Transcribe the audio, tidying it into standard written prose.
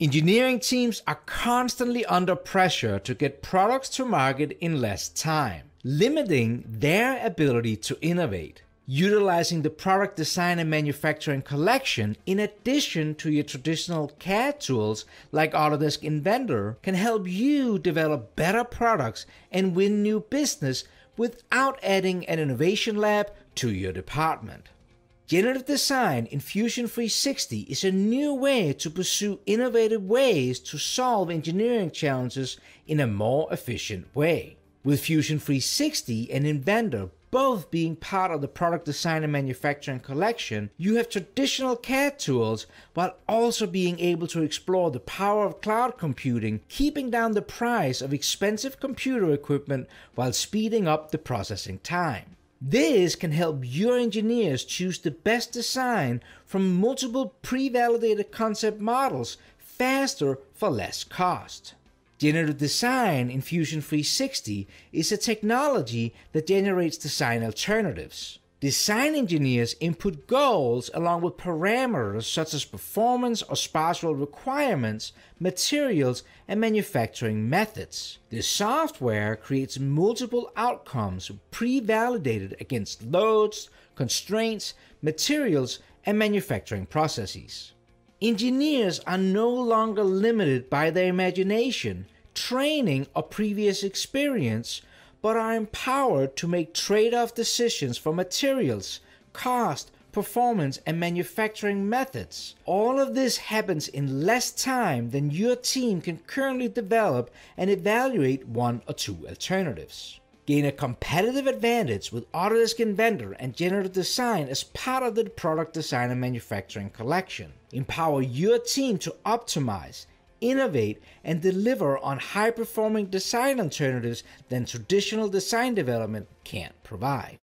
Engineering teams are constantly under pressure to get products to market in less time, limiting their ability to innovate. Utilizing the product design and manufacturing collection in addition to your traditional CAD tools like Autodesk Inventor can help you develop better products and win new business without adding an innovation lab to your department. Generative design in Fusion 360 is a new way to pursue innovative ways to solve engineering challenges in a more efficient way. With Fusion 360 and Inventor both being part of the product design and manufacturing collection, you have traditional CAD tools while also being able to explore the power of cloud computing, keeping down the price of expensive computer equipment while speeding up the processing time. This can help your engineers choose the best design from multiple pre-validated concept models faster for less cost. Generative design in Fusion 360 is a technology that generates design alternatives. Design engineers input goals along with parameters such as performance or spatial requirements, materials, and manufacturing methods. The software creates multiple outcomes pre-validated against loads, constraints, materials, and manufacturing processes. Engineers are no longer limited by their imagination, training, or previous experience, but are empowered to make trade-off decisions for materials, cost, performance, and manufacturing methods. All of this happens in less time than your team can currently develop and evaluate one or two alternatives. Gain a competitive advantage with Autodesk Inventor and Generative Design as part of the Product Design and Manufacturing Collection. Empower your team to optimize, innovate, and deliver on high-performing design alternatives than traditional design development can't provide.